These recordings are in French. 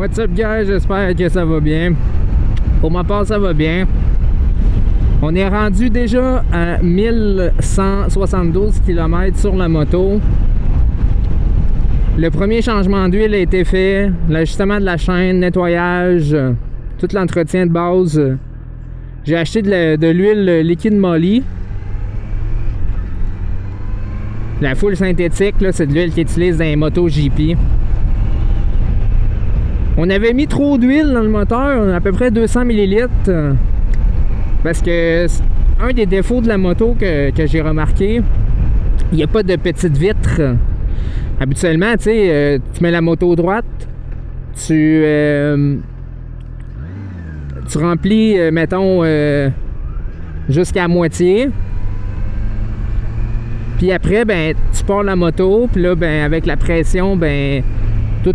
What's up guys, j'espère que ça va bien. Pour ma part, ça va bien. On est rendu déjà à 1172 km sur la moto. Le premier changement d'huile a été fait, l'ajustement de la chaîne, nettoyage, tout l'entretien de base. J'ai acheté de l'huile liquide Molly. La full synthétique, c'est de l'huile qu'ils utilisent dans les motos JP. On avait mis trop d'huile dans le moteur, à peu près 200 ml. Parce que un des défauts de la moto que j'ai remarqué, il n'y a pas de petite vitre. Habituellement, tu sais, tu mets la moto droite, tu remplis, mettons, jusqu'à moitié. Puis après, ben, tu pars la moto, puis là, ben, avec la pression, ben, tout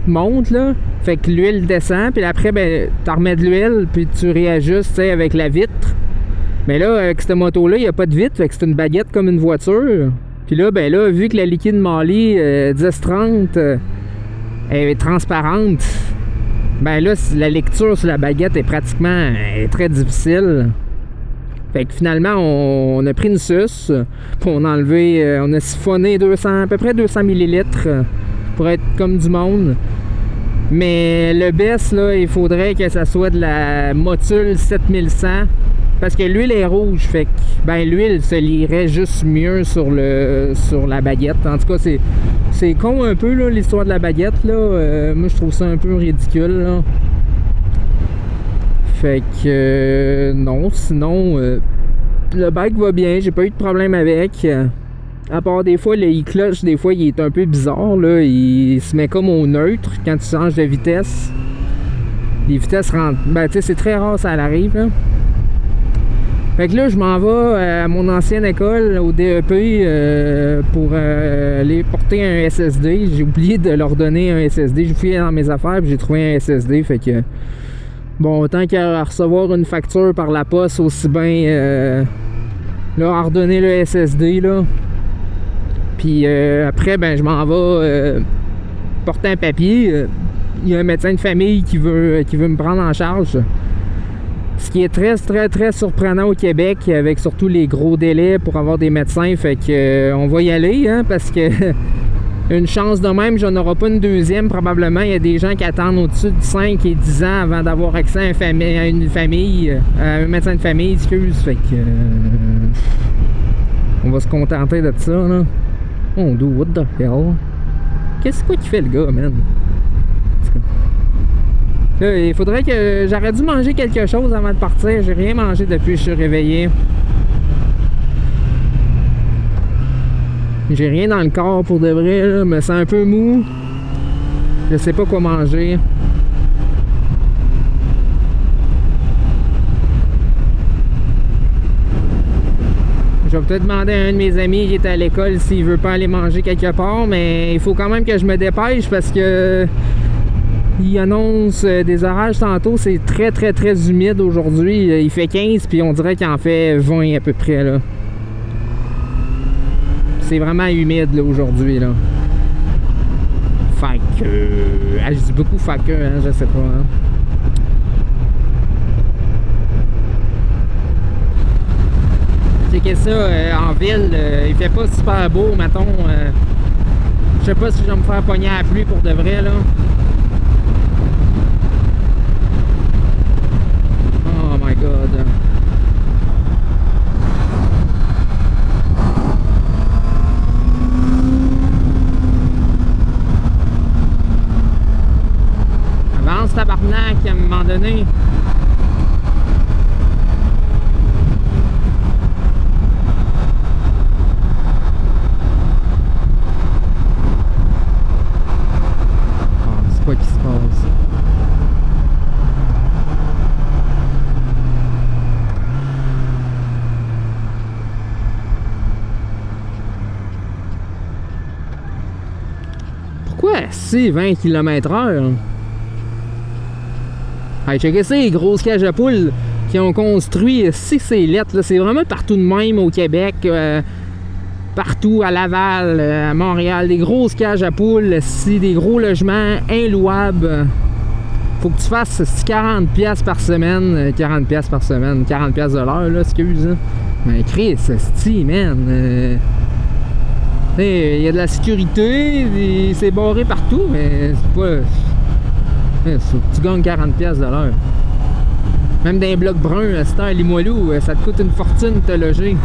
monte, là. Fait que l'huile descend, puis après, ben, tu remets de l'huile, puis tu réajustes, tu sais, avec la vitre. Mais là, avec cette moto-là, il n'y a pas de vitre, fait que c'est une baguette comme une voiture. Puis là, ben là, vu que la liquide Molly 1030 est transparente, ben là, la lecture sur la baguette est pratiquement très difficile. Fait que finalement, on a pris une suce, puis on a enlevé, on a siphonné à peu près 200 ml pour être comme du monde. Mais le best, là, il faudrait que ça soit de la Motul 7100, parce que l'huile est rouge, fait que ben, l'huile se lierait juste mieux sur la baguette. En tout cas, c'est con un peu, là, l'histoire de la baguette, là. Moi, je trouve ça un peu ridicule, là. Fait que non, sinon le bike va bien, j'ai pas eu de problème avec. À part des fois, le e-clutch, des fois, il est un peu bizarre, là. Il se met comme au neutre quand tu changes de vitesse. Les vitesses rentrent. Ben, tu sais, c'est très rare, ça arrive, là. Fait que là, je m'en vais à mon ancienne école, au DEP, pour aller porter un SSD. J'ai oublié de leur donner un SSD. J'ai fouillé dans mes affaires, puis j'ai trouvé un SSD, fait que... Bon, autant qu'à recevoir une facture par la poste, aussi bien leur redonner le SSD, là. Puis après, ben je m'en vais porter un papier. Il y a un médecin de famille qui veut me prendre en charge. Ce qui est très surprenant au Québec, avec surtout les gros délais pour avoir des médecins. Fait que on va y aller, hein, parce que une chance de même, j'en aurai pas une deuxième probablement. Il y a des gens qui attendent au-dessus de 5 et 10 ans avant d'avoir accès à une famille, à un médecin de famille, excuse. Fait que on va se contenter de ça, là. Oh, dude, what the hell? Qu'est-ce qu'il fait le gars, man? Là, il faudrait que... J'aurais dû manger quelque chose avant de partir. J'ai rien mangé depuis que je suis réveillé. J'ai rien dans le corps pour de vrai, là. Je me sens un peu mou. Je sais pas quoi manger. Je vais peut-être demander à un de mes amis qui est à l'école s'il veut pas aller manger quelque part, mais il faut quand même que je me dépêche parce que il annonce des orages tantôt. C'est très humide aujourd'hui. Il fait 15 puis on dirait qu'il en fait 20 à peu près, là. C'est vraiment humide là aujourd'hui, là. Fait que... je dis beaucoup fait que, hein, je sais pas, hein. Checker ça, en ville, il fait pas super beau, mettons. Je sais pas si je vais me faire pogner à la pluie pour de vrai, là. Oh my god. Avance, tabarnak, à un moment donné. Quoi qui se passe? Pourquoi c'est 20 km/h? Hey, checkez ça, les grosses cages à poules qui ont construit 6 lettres. C'est vraiment partout de même au Québec. Partout à Laval, à Montréal, des grosses cages à poules, des gros logements inlouables. Faut que tu fasses 40$ par semaine. 40$ par semaine. 40$ de l'heure, là, excuse. Mais Chris, sti, man. Il y a de la sécurité, c'est barré partout, mais c'est pas. Faut que tu gagnes 40$ de l'heure. Même dans les blocs bruns, à cette heure, Limoilou, ça te coûte une fortune de te loger.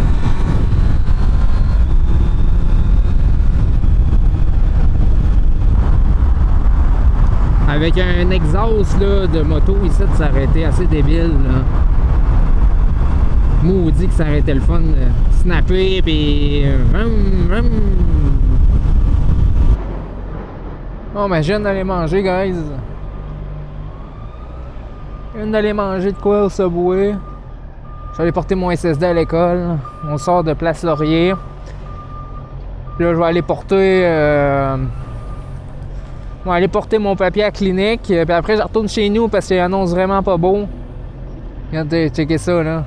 Avec un exhaust là, de moto ici, ça aurait été assez débile. Là. Maudit que ça aurait été le fun de snapper pis. Bon ben je viens d'aller manger, guys. Je viens d'aller manger de quoi au Subway. Je suis allé porter mon SSD à l'école. On sort de Place Laurier. Puis là je vais aller porter mon papier à la clinique, puis après je retourne chez nous parce qu'il annonce vraiment pas beau. Regardez, checkez ça là.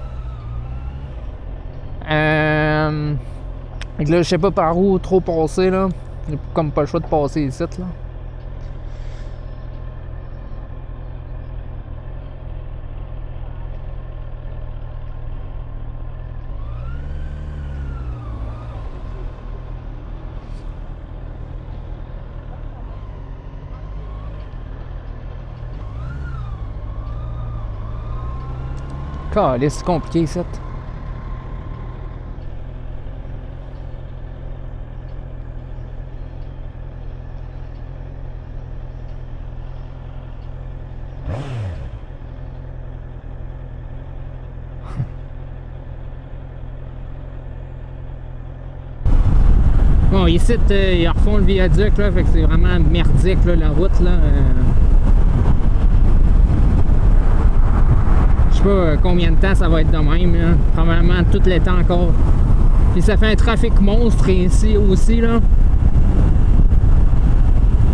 Donc là, je sais pas par où trop passer là. J'ai comme pas le choix de passer ici là. C'est compliqué ça. Bon, ici, ils refont le viaduc, là, fait que c'est vraiment merdique, là, la route, là. Je sais pas combien de temps ça va être de même, là. Probablement tout l'été encore. Puis ça fait un trafic monstre ici aussi, là.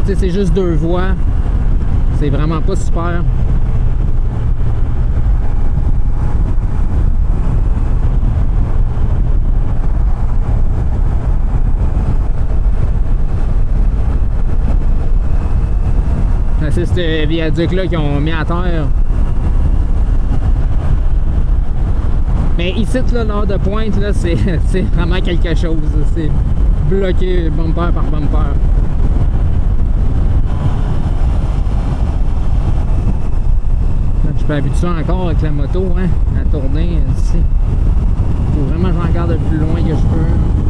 Tu sais, c'est juste 2 voies. C'est vraiment pas super. C'est ce viaduc-là qu'ils ont mis à terre. Mais ici, là, l'heure de pointe, là, c'est vraiment quelque chose. C'est bloqué bumper par bumper. Je peux habituer encore avec la moto, hein, à tourner ici. Faut vraiment que j'en regarde le plus loin que je peux.